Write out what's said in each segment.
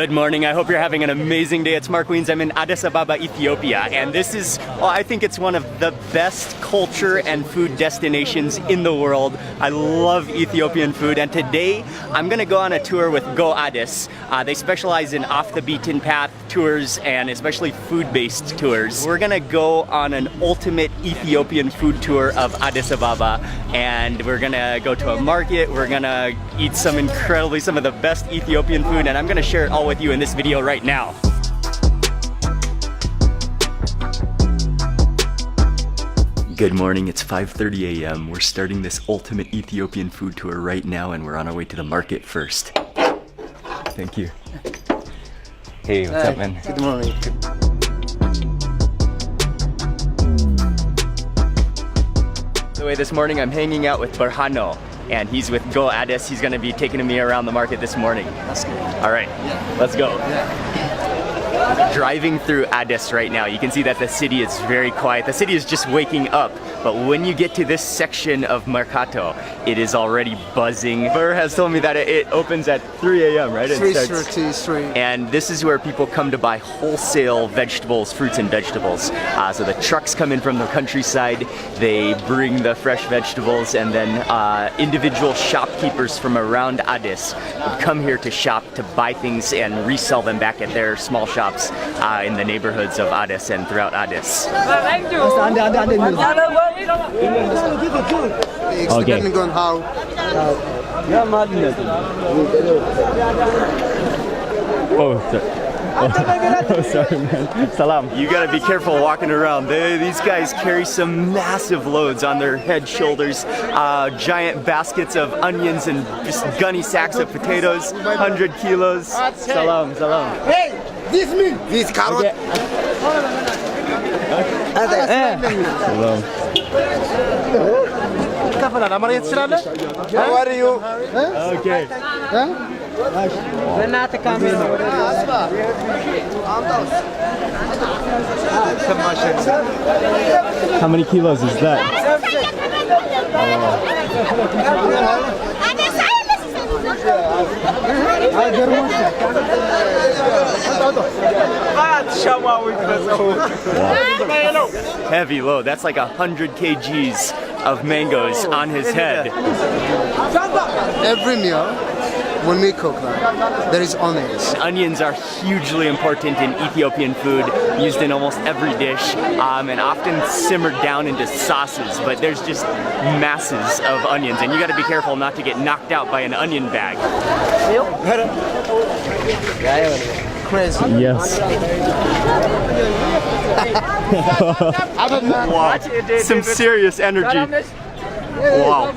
Good morning, I hope you're having an amazing day. It's Mark Weens. I'm in Addis Ababa, Ethiopia, and this is, well, I think it's one of the best culture and food destinations in the world. I love Ethiopian food, and today I'm gonna go on a tour with Go Addis. They specialize in off the beaten path tours and especially food-based tours. We're gonna go on an ultimate Ethiopian food tour of Addis Ababa, and we're gonna go to a market, we're gonna eat some of the best Ethiopian food, and I'm gonna share it all with you in this video right now. Good morning, it's 5:30 a.m. We're starting this ultimate Ethiopian food tour right now, and we're on our way to the market first. Thank you. Hey, what's up, man? Good morning. By the way, this morning I'm hanging out with Berhano, and he's with Go Addis. He's gonna be taking me around the market this morning. That's good. All right, let's go. Driving through Addis right now, you can see that the city is very quiet. The city is just waking up, but when you get to this section of Mercato, it is already buzzing. Burr has told me that it opens at 3 a.m., right? 3:33. And this is where people come to buy wholesale vegetables, fruits and vegetables. So the trucks come in from the countryside, they bring the fresh vegetables, and then individual shopkeepers from around Addis would come here to shop, to buy things and resell them back at their small shops in the neighborhoods of Addis and throughout Addis. Depending on how. Oh, sorry, man. Salam. You gotta be careful walking around. These guys carry some massive loads on their head, shoulders, giant baskets of onions and just gunny sacks of potatoes, 100 kilos. Salam, salam. Hey, this meat. This carrot. Salam. How are you? Okay. How many kilos is that? Heavy load. That's like 100 kgs of mangoes on his head. Every meal, when we cook that, there is onions. Onions are hugely important in Ethiopian food, used in almost every dish, and often simmered down into sauces, but there's just masses of onions, and you gotta be careful not to get knocked out by an onion bag. Crazy. Yes. Wow. Some serious energy. Wow.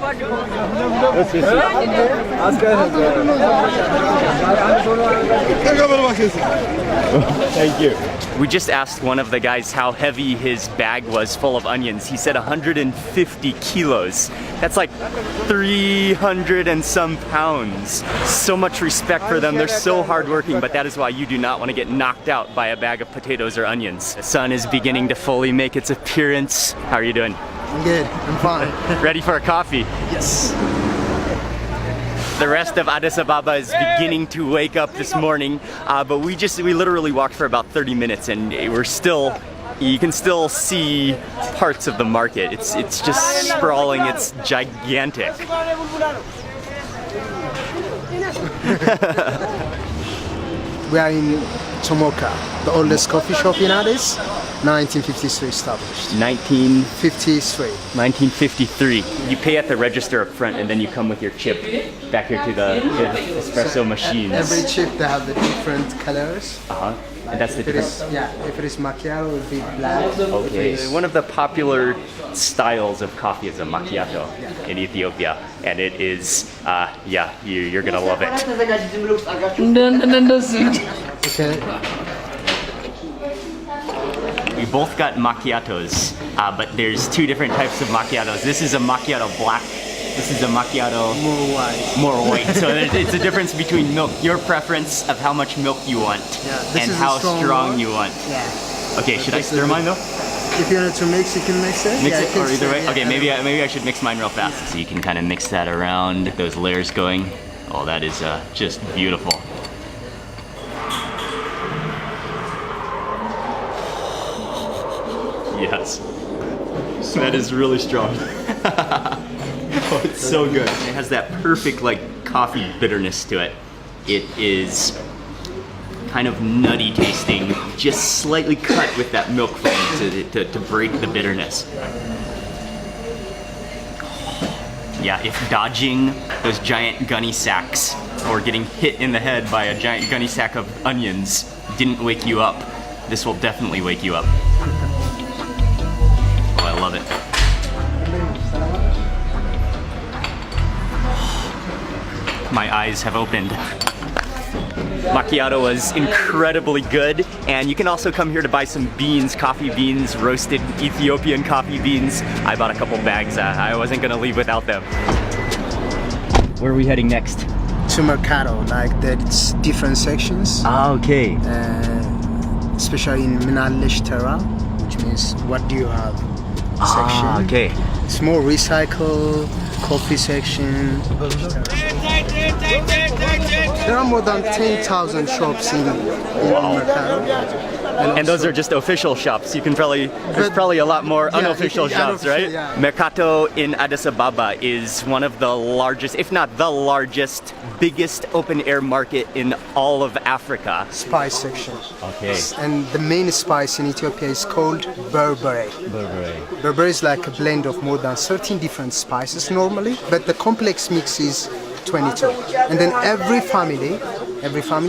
Thank you. We just asked one of the guys how heavy his bag was full of onions. He said 150 kilos. That's like 300 and some pounds. So much respect for them. They're so hardworking, but that is why you do not want to get knocked out by a bag of potatoes or onions. The sun is beginning to fully make its appearance. How are you doing? I'm good. I'm fine. Ready for a coffee? Yes. The rest of Addis Ababa is beginning to wake up this morning, but we literally walked for about 30 minutes, and you can still see parts of the market. It's just sprawling. It's gigantic. We are in Tomoka, the oldest coffee shop in Addis. 1953 established. 1953. You pay at the register up front, and then you come with your chip back here to the espresso machines. Every chip, they have the different colors. And that's the difference. If it is macchiato, it would be black. Okay. One of the popular styles of coffee is a macchiato in Ethiopia, and it is, you're gonna love it. Okay. We both got macchiatos, but there's two different types of macchiatos. This is a macchiato black. This is a macchiato more white. So it's a difference between milk, your preference of how much milk you want, and how strong you want. Yeah. Okay, should I stir mine though? If you want to mix, you can mix it. Mix it, or either way? Okay, maybe I should mix mine real fast. So you can kind of mix that around, those layers going. Oh, that is just beautiful. Yes. That is really strong. Oh, it's so good. It has that perfect like coffee bitterness to it. It is kind of nutty tasting, just slightly cut with that milk foam to break the bitterness. Yeah, if dodging those giant gunny sacks or getting hit in the head by a giant gunny sack of onions didn't wake you up, this will definitely wake you up. Oh, I love it. My eyes have opened. Macchiato was incredibly good, and you can also come here to buy some beans, coffee beans, roasted Ethiopian coffee beans. I bought a couple bags. I wasn't gonna leave without them. Where are we heading next? To Mercato, like that's different sections. Ah, okay. Especially in Minalish Terra, which means what do you have section. Ah, okay. It's more recycle, coffee section. There are more than 10,000 shops in Mercato. And those are just official shops. You can there's probably a lot more unofficial shops, right? Yeah. Mercato in Addis Ababa is one of the largest, if not the largest, biggest open air market in all of Africa. Spice section. Okay. And the main spice in Ethiopia is called berbere. Berbere is like a blend of more than 13 different spices normally, but the complex mix is 22. And then every family,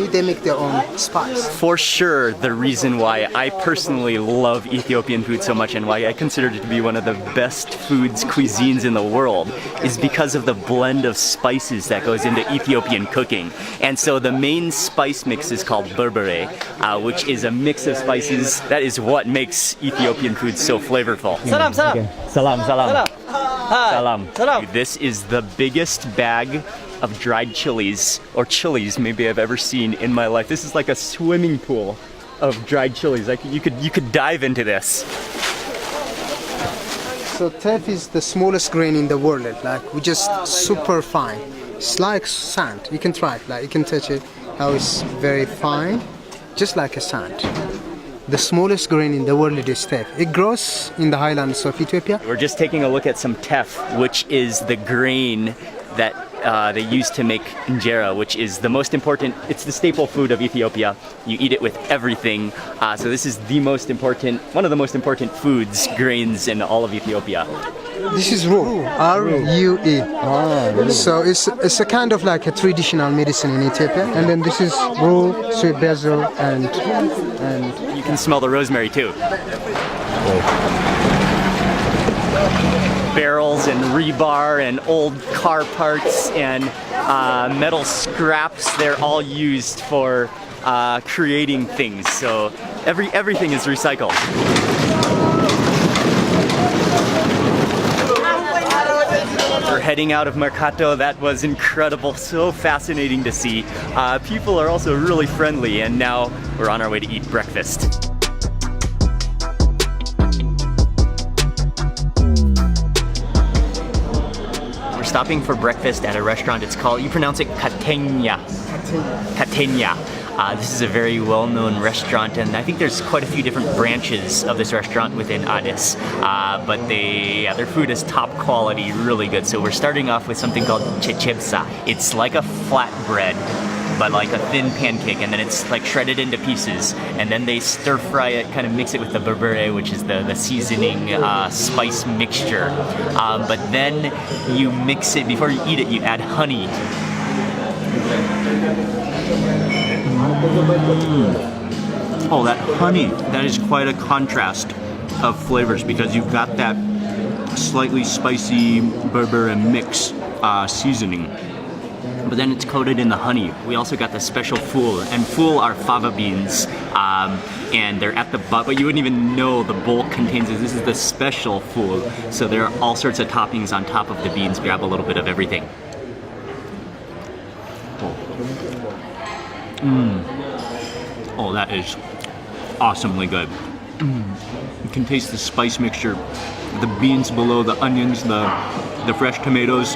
they make their own spice. For sure, the reason why I personally love Ethiopian food so much and why I consider it to be one of the best cuisines in the world is because of the blend of spices that goes into Ethiopian cooking. And so the main spice mix is called berbere, which is a mix of spices. That is what makes Ethiopian food so flavorful. Salam, salam. Okay. Salam, salam. Salam. Hi. Salam. Salam. This is the biggest bag of dried chilies, or chilies maybe I've ever seen in my life. This is like a swimming pool of dried chilies. Like you could dive into this. So teff is the smallest grain in the world. Like we just super fine. It's like sand. You can try it. Like you can touch it. How it's very fine, just like a sand. The smallest grain in the world is teff. It grows in the highlands of Ethiopia. We're just taking a look at some teff, which is the grain that they use to make injera, which is the most important, it's the staple food of Ethiopia. You eat it with everything. So this is the most important, one of the most important foods, grains in all of Ethiopia. This is rue, R-U-E. So it's a kind of like a traditional medicine in Ethiopia. And then this is rue, sweet basil, and you can smell the rosemary too. Barrels and rebar and old car parts and metal scraps, they're all used for creating things. So everything is recycled. We're heading out of Mercato. That was incredible, so fascinating to see. People are also really friendly, and now we're on our way to eat breakfast. Stopping for breakfast at a restaurant. It's called, you pronounce it Catenia. Catenia. This is a very well-known restaurant, and I think there's quite a few different branches of this restaurant within Addis. But their food is top quality, really good. So we're starting off with something called chechebsa. It's like a flatbread, but like a thin pancake, and then it's like shredded into pieces, and then they stir fry it, kind of mix it with the berbere, which is the seasoning spice mixture. But then you mix it, before you eat it, you add honey. Oh, that honey, that is quite a contrast of flavors, because you've got that slightly spicy berbere mix seasoning, but then it's coated in the honey. We also got the special fool, and fool are fava beans, and they're at the bottom, but you wouldn't even know the bowl contains it. This is the special fool, so there are all sorts of toppings on top of the beans. Grab a little bit of everything. Oh, that is awesomely good. You can taste the spice mixture, the beans below, the onions, the fresh tomatoes.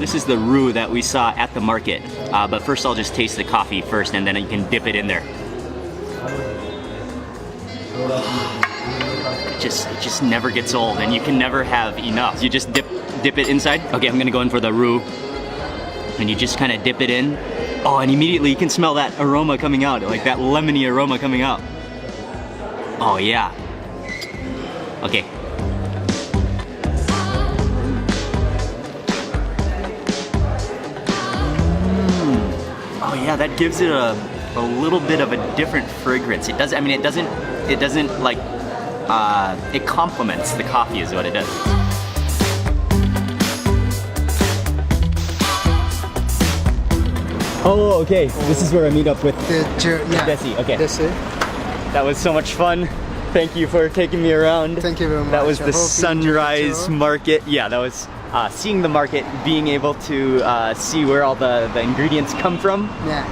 This this is the roux that we saw at the market. But first I'll just taste the coffee first, and then you can dip it in there. It just never gets old, and you can never have enough. You just dip it inside. Okay, I'm gonna go in for the roux. And you just kind of dip it in. Oh, and immediately you can smell that aroma coming out, like that lemony aroma coming out. Oh yeah. Okay. Oh yeah, that gives it a little bit of a different fragrance. It does. I mean, it doesn't like. It complements the coffee, is what it does. Oh, okay. This is where I meet up with Desi. Okay. Desi. That was so much fun. Thank you for taking me around. Thank you very much. That was I the hope you sunrise enjoyed it. market. Yeah, that was seeing the market, being able to see where all the ingredients come from. Yeah.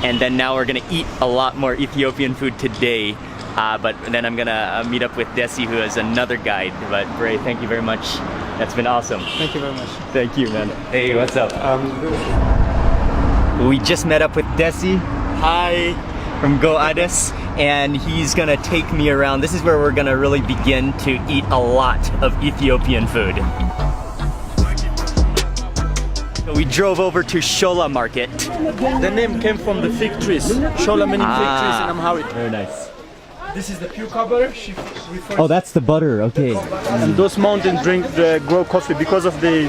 And then now we're gonna eat a lot more Ethiopian food today. But then I'm gonna meet up with Desi, who is another guide. But Bray, thank you very much. That's been awesome. Thank you very much. Thank you, man. Hey, what's up? We just met up with Desi. Hi. From Go Addis, and he's gonna take me around. This is where we're gonna really begin to eat a lot of Ethiopian food. So we drove over to Shola Market. The name came from the fig trees. Shola meaning fig trees in Amharic. Very nice. This is the cucumber. She refers Oh, that's the butter. Okay. and those mountains grow coffee because of the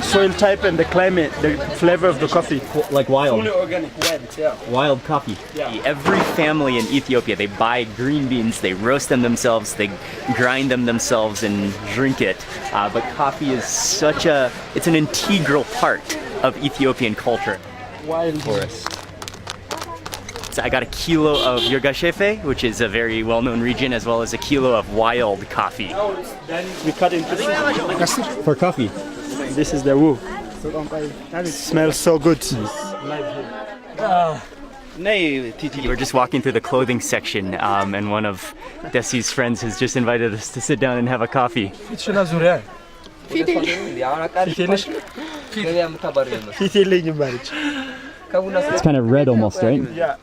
soil type and the climate, the flavor of the coffee. Like wild. Fully organic, yeah. Wild coffee. Yeah. Every family in Ethiopia, they buy green beans, they roast them themselves, they grind them themselves and drink it. But coffee is it's an integral part of Ethiopian culture. Wild Forest. So I got a kilo of Yogashefe, which is a very well-known region, as well as a kilo of wild coffee. Then we cut into For coffee. This is the woo. It smells so good. We're just walking through the clothing section, and one of Desi's friends has just invited us to sit down and have a coffee. It's kind of red almost, right? Yeah.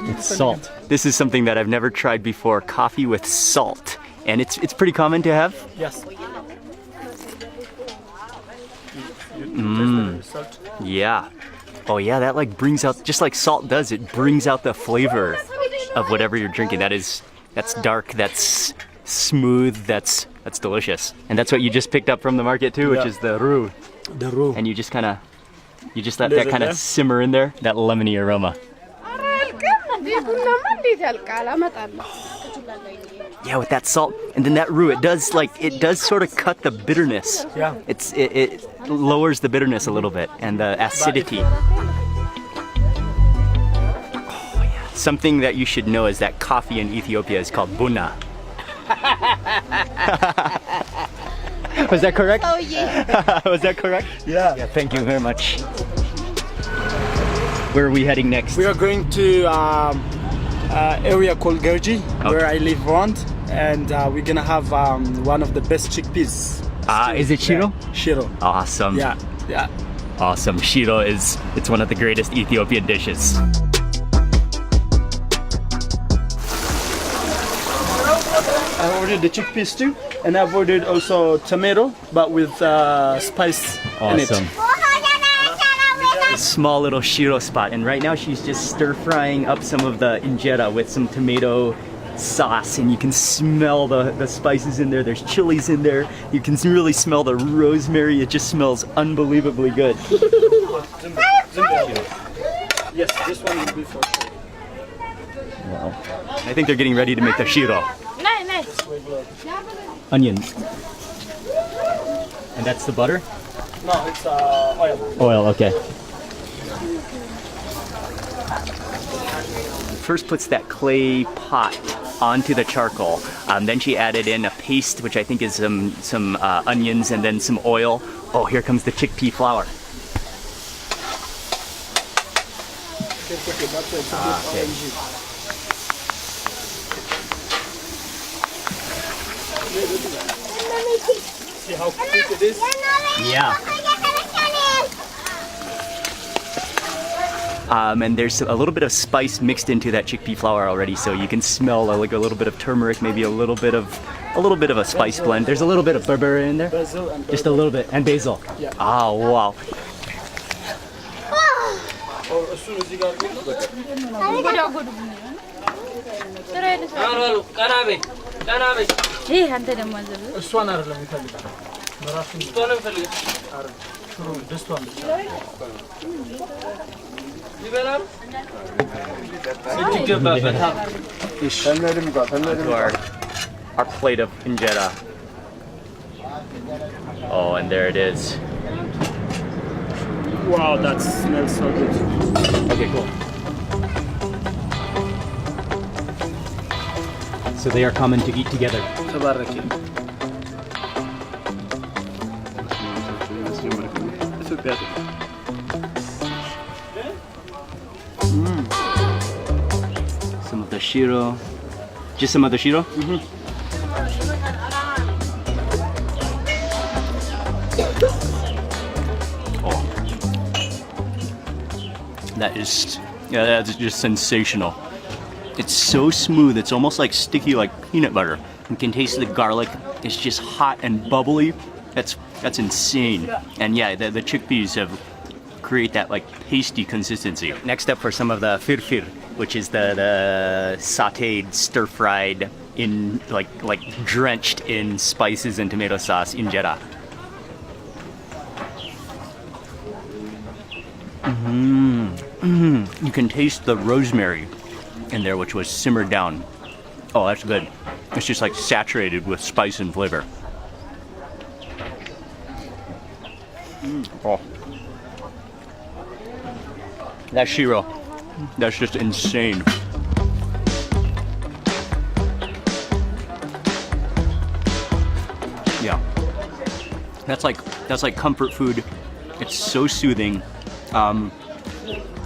It's salt. This is something that I've never tried before, coffee with salt. And it's pretty common to have. Yes. Yeah. Oh yeah, that like brings out, just like salt does, it brings out the flavor of whatever you're drinking. That's dark, that's smooth, that's delicious. And that's what you just picked up from the market too, which is the roux. The roux. And you just let that kind of simmer in there, that lemony aroma. Yeah, with that salt and then that roux, it does sort of cut the bitterness. Yeah. It lowers the bitterness a little bit and the acidity. Oh yeah. Something that you should know is that coffee in Ethiopia is called buna. Was that correct? Oh yeah. Was that correct? Yeah. Yeah, thank you very much. Where are we heading next? We are going to area called Gerji, where I live around, and we're gonna have one of the best chickpeas. Is it Shiro? Yeah. Shiro. Awesome. Yeah. Awesome. Shiro it's one of the greatest Ethiopian dishes. I ordered the chickpeas too, and I've ordered also tomato, but with spice in it. Awesome. A small little Shiro spot, and right now she's just stir frying up some of the injera with some tomato sauce, and you can smell the spices in there. There's chilies in there. You can really smell the rosemary. It just smells unbelievably good. Yes, this one will be for sure. Wow. I think they're getting ready to make the Shiro. Onion. And that's the butter? No, it's oil. Oil, okay. First puts that clay pot onto the charcoal. Then she added in a paste, which I think is some onions and then some oil. Oh, here comes the chickpea flour. Okay. See how quick it is? Yeah. And there's a little bit of spice mixed into that chickpea flour already, so you can smell like a little bit of turmeric, maybe a little bit of a spice blend. There's a little bit of berbere in there, Basil and just a little bit, and basil. Yeah. Oh wow. Or as soon as you got it, እሷን አይደለም የሚፈልጋል በራሱ ደስቷን ብቻ ይበላል Our plate of injera. Oh, and there it is. Wow, that smells so good. Okay, cool. So they are common to eat together. ተባረኪ ኢትዮጵያ Some of the shiro. Just some of the shiro? Oh. That's just sensational. It's so smooth, it's almost like sticky like peanut butter. You can taste the garlic, it's just hot and bubbly. That's insane. And yeah, the chickpeas have create that like pasty consistency. Next up for some of the firfir, which is the sauteed, stir-fried, in like drenched in spices and tomato sauce injera. You can taste the rosemary in there, which was simmered down. Oh, that's good. It's just like saturated with spice and flavor. Oh. That Shiro, that's just insane. Yeah. That's like comfort food. It's so soothing.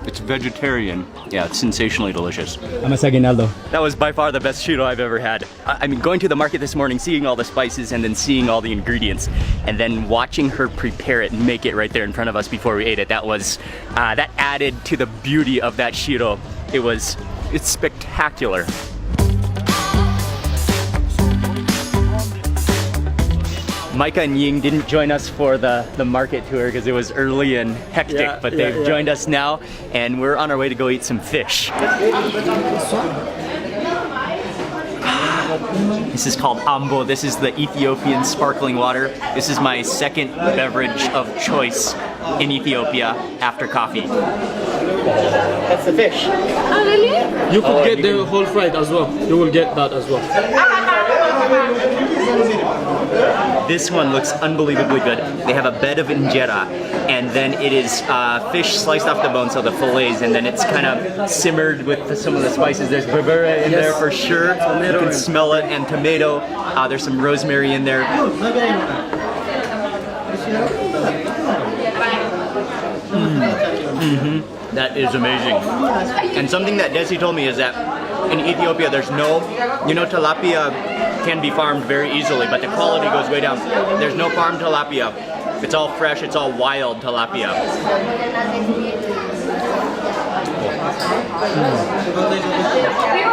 It's vegetarian. Yeah, it's sensationally delicious. I'm a Saginaldo. That was by far the best Shiro I've ever had. I mean, going to the market this morning, seeing all the spices and then seeing all the ingredients and then watching her prepare it and make it right there in front of us before we ate it, that added to the beauty of that Shiro. It's spectacular. Micah and Ying didn't join us for the market tour because it was early and hectic, but they've joined us now, and we're on our way to go eat some fish. This is called Pombo. This is the Ethiopian sparkling water. This is my second beverage of choice in Ethiopia after coffee. That's the fish. Oh really? You could get the whole fried as well. You will get that as well. This one looks unbelievably good. They have a bed of injera, and then it is fish sliced off the bone, so the fillets, and then it's kind of simmered with some of the spices. There's berbere in there for sure. You can smell it, and tomato. There's some rosemary in there. That is amazing. And something that Desi told me is that in Ethiopia there's tilapia can be farmed very easily, but the quality goes way down. There's no farmed tilapia. It's all fresh, it's all wild tilapia.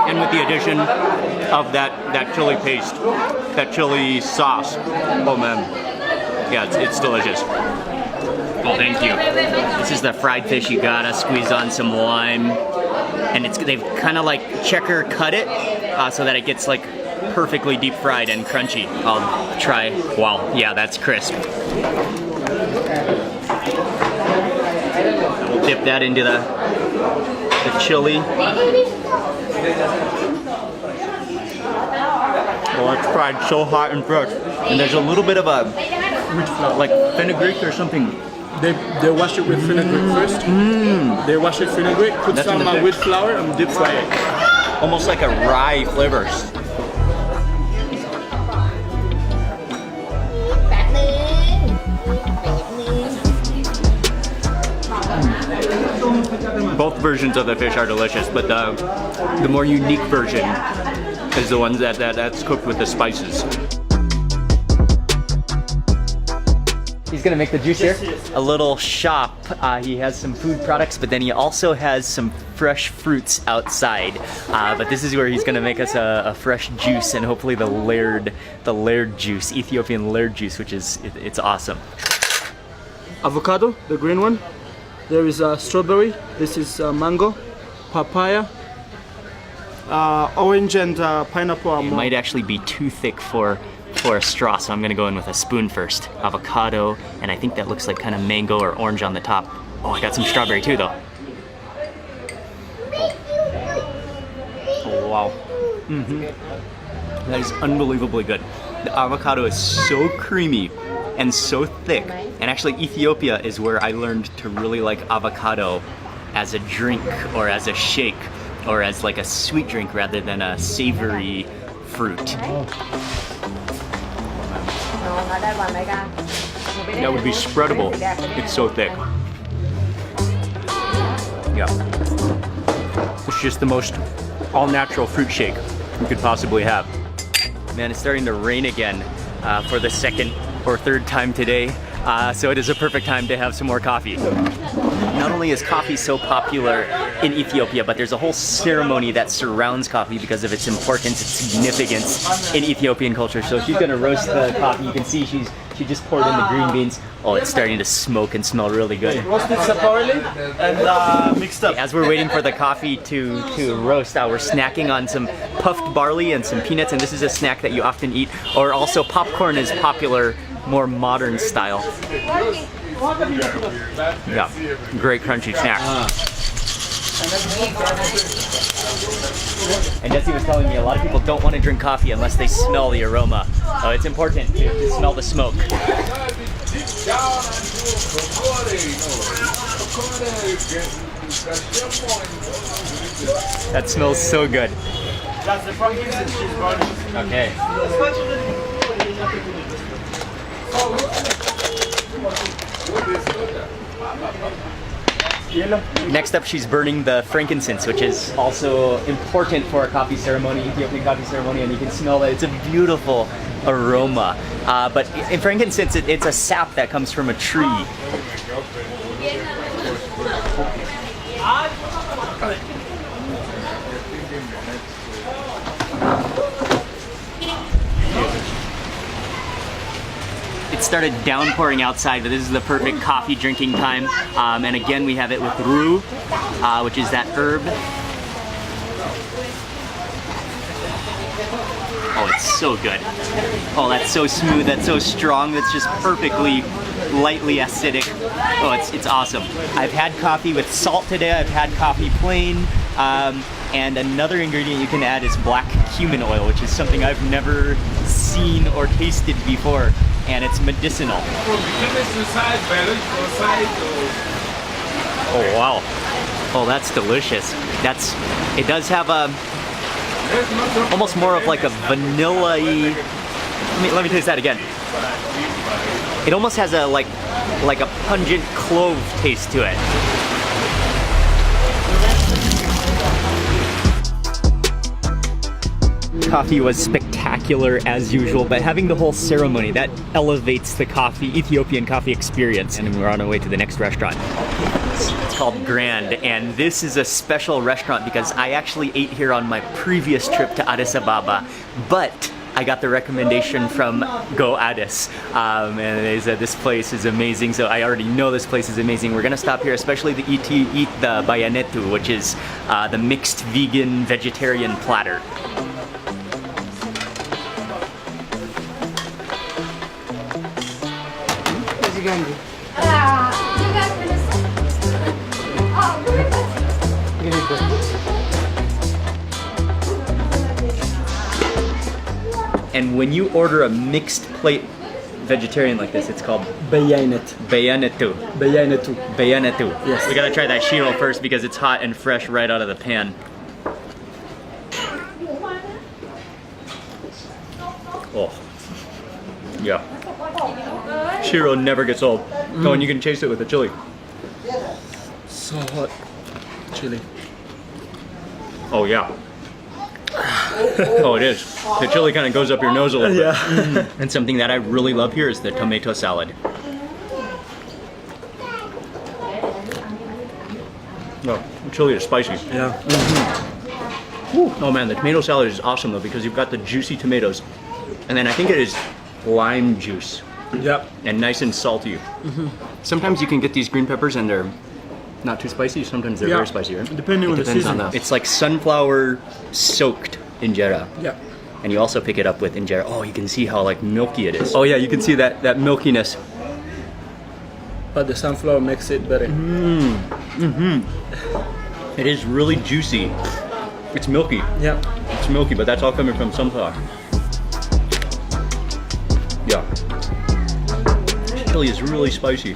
And with the addition of that chili paste, that chili sauce, oh man, yeah, it's delicious. Oh, thank you. This is the fried fish. You gotta squeeze on some lime, and they've kind of like checker cut it so that it gets like perfectly deep fried and crunchy. I'll try. Wow, yeah, that's crisp. We'll dip that into the chili. Oh, it's fried so hot and fresh, and there's a little bit of a like fenugreek or something. They wash it with fenugreek first. They wash it fenugreek, put some wheat flour and deep fry it. Almost like a rye flavor. Both versions of the fish are delicious, but the more unique version is the one that's cooked with the spices. He's gonna make the juice here? Yes. A little shop. He has some food products, but then he also has some fresh fruits outside. But this is where he's gonna make us a fresh juice and hopefully the Ler Juice, Ethiopian Ler Juice, which is, it's awesome. Avocado, the green one. There is strawberry. This is mango, papaya, orange and pineapple. It might actually be too thick for a straw, so I'm gonna go in with a spoon first. Avocado, and I think that looks like kind of mango or orange on the top. Oh, I got some strawberry too though. Oh wow. That is unbelievably good. The avocado is so creamy and so thick. And actually Ethiopia is where I learned to really like avocado as a drink or as a shake or as like a sweet drink rather than a savory fruit. That would be spreadable. It's so thick. Yeah. It's just the most all-natural fruit shake you could possibly have. Man, it's starting to rain again for the second or third time today. So it is a perfect time to have some more coffee. Not only is coffee so popular in Ethiopia, but there's a whole ceremony that surrounds coffee because of its importance, its significance in Ethiopian culture. So she's gonna roast the coffee. You can see she just poured in the green beans. Oh, it's starting to smoke and smell really good. Roasted separately and mixed up. As we're waiting for the coffee to roast, we're snacking on some puffed barley and some peanuts, and this is a snack that you often eat. Or also popcorn is popular, more modern style. Yeah, great crunchy snack. And Jesse was telling me a lot of people don't want to drink coffee unless they smell the aroma. It's important to smell the smoke. That smells so good. That's the frankincense she's burning. Okay. Next up, she's burning the frankincense, which is also important for a coffee ceremony, Ethiopian coffee ceremony, and you can smell that it's a beautiful aroma. But in frankincense, it's a sap that comes from a tree. It started downpouring outside, but this is the perfect coffee drinking time. And again, we have it with rue, which is that herb. Oh, it's so good. Oh, that's so smooth, that's so strong, that's just perfectly lightly acidic. Oh, it's awesome. I've had coffee with salt today, I've had coffee plain, and another ingredient you can add is black cumin oil, which is something I've never seen or tasted before, and it's medicinal. Oh wow. Oh, that's delicious. It does have a almost more of like a vanilla-y. Let me taste that again. It almost has a like a pungent clove taste to it. Coffee was spectacular as usual, but having the whole ceremony, that elevates the Ethiopian coffee experience. And we're on our way to the next restaurant. It's called Grand, and this is a special restaurant because I actually ate here on my previous trip to Addis Ababa, but I got the recommendation from Go Addis, and they said this place is amazing, so I already know this place is amazing. We're gonna stop here, especially to eat the bayanetu, which is the mixed vegan-vegetarian platter. And when you order a mixed plate vegetarian like this, it's called Bayanetu. bayanetu. Bayanetu. Bayanetu. Yes. We gotta try that Shiro first because it's hot and fresh right out of the pan. Oh. Yeah. Shiro never gets old. Oh, and you can chase it with the chili. So hot. Chili. Oh, yeah. Oh, it is. The chili kind of goes up your nose a little bit. Yeah. And something that I really love here is the tomato salad. Oh, chili is spicy. Yeah. Oh man, the tomato salad is awesome though because you've got the juicy tomatoes, and then I think it is lime juice. Yeah. And nice and salty. Sometimes you can get these green peppers and they're not too spicy. Sometimes they're very spicy, right? Depending on the season. It's like sunflower soaked injera. Yeah. And you also pick it up with injera. Oh, you can see how like milky it is. Oh yeah, you can see that milkiness. But the sunflower makes it better. It is really juicy. It's milky. Yeah. It's milky, but that's all coming from sunflower. Yeah. Chili is really spicy.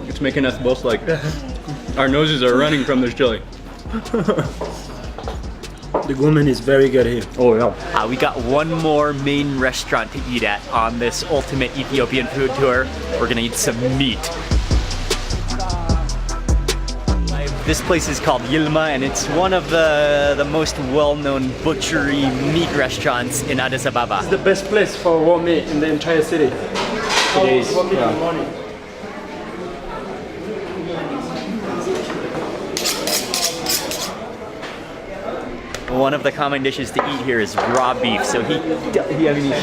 It's making us both like, our noses are running from this chili. The gourmet is very good here. Oh yeah. We got one more main restaurant to eat at on this ultimate Ethiopian food tour. We're gonna eat some meat. This place is called Gilma, and it's one of the most well-known butchery meat restaurants in Addis Ababa. It's the best place for raw meat in the entire city. It is. Raw meat in the morning. One of the common dishes to eat here is raw beef. So he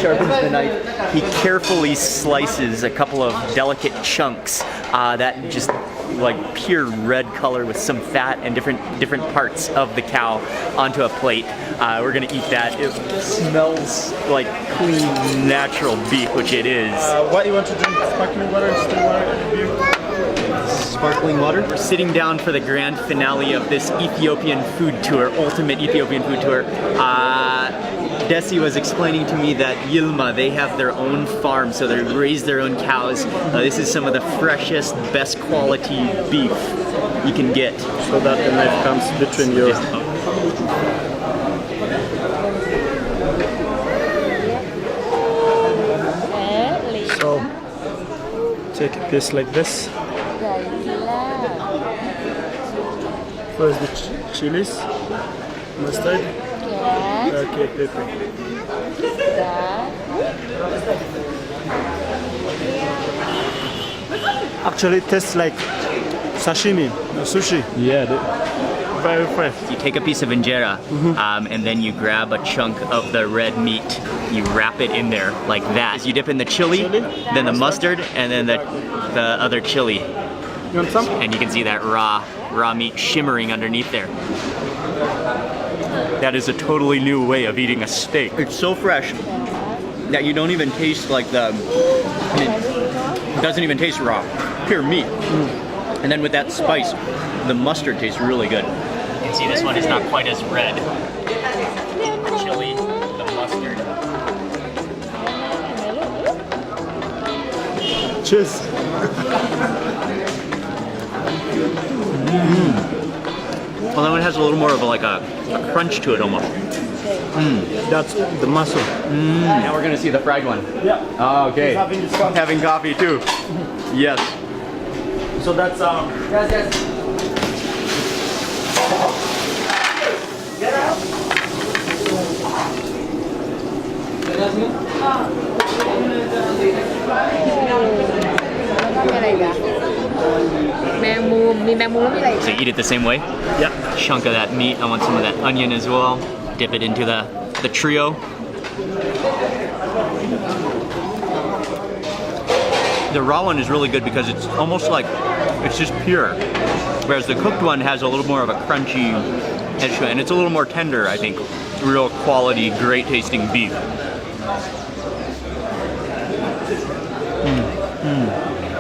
sharpens the knife. He carefully slices a couple of delicate chunks that just like pure red color with some fat and different parts of the cow onto a plate. We're gonna eat that. It smells like clean, natural beef, which it is. What do you want to drink? Sparkling water, still water, and beer? Sparkling water. We're sitting down for the grand finale of this Ethiopian food tour, ultimate Ethiopian food tour. Desi was explaining to me that Gilma, they have their own farm, so they raise their own cows. This is some of the freshest, best quality beef you can get. So that the knife comes between your... So, take a piece like this. First the chilies, mustard. Okay, pepper. Actually, it tastes like sashimi, sushi. Yeah, very fresh. You take a piece of injera, and then you grab a chunk of the red meat. You wrap it in there like that. You dip in the chili, then the mustard, and then the other chili. You want some? And you can see that raw meat shimmering underneath there. That is a totally new way of eating a steak. It's so fresh that you don't even taste like it doesn't even taste raw. Pure meat. And then with that spice, the mustard tastes really good. You can see this one is not quite as red. The chili, the mustard. Cheers. Well, that one has a little more of a crunch to it almost. That's the muscle. Now we're gonna see the fried one. Yeah. Oh, okay. Having coffee too. Yes. So that's So you eat it the same way? yeah. Chunk of that meat. I want some of that onion as well. Dip it into the trio. The raw one is really good because it's almost like it's just pure. Whereas the cooked one has a little more of a crunchy edge to it, and it's a little more tender, I think. Real quality, great tasting beef.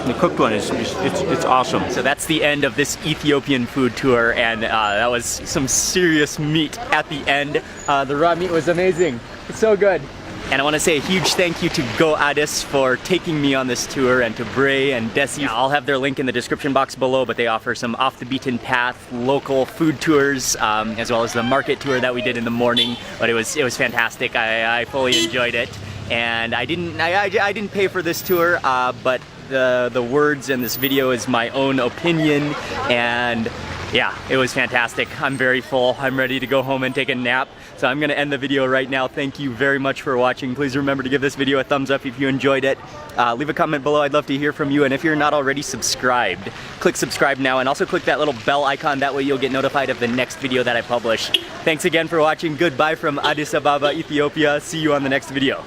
The cooked one is it's awesome. So that's the end of this Ethiopian food tour, and that was some serious meat at the end. The raw meat was amazing. It's so good. And I want to say a huge thank you to Go Addis for taking me on this tour, and to Bray and Desi. I'll have their link in the description box below, but they offer some off the beaten path local food tours, as well as the market tour that we did in the morning. But it was fantastic. I fully enjoyed it, and I didn't pay for this tour, but the words in this video is my own opinion, and Yeah, it was fantastic. I'm very full. I'm ready to go home and take a nap. So I'm gonna end the video right now. Thank you very much for watching. Please remember to give this video a thumbs up if you enjoyed it. Leave a comment below. I'd love to hear from you. And if you're not already subscribed, click subscribe now and also click that little bell icon. That way you'll get notified of the next video that I publish. Thanks again for watching. Goodbye from Addis Ababa, Ethiopia. See you on the next video.